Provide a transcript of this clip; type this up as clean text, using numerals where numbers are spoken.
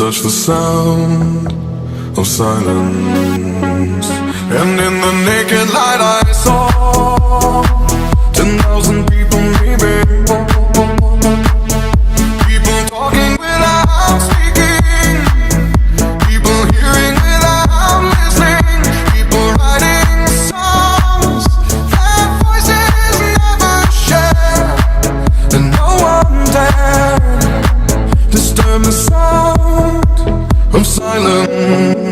touch the sound of silence. And in the naked light I saw 10,000 people maybe. People talking without speaking. People hearing without listening. People writing songs that voices never share. And no one dared disturb the sound of silence.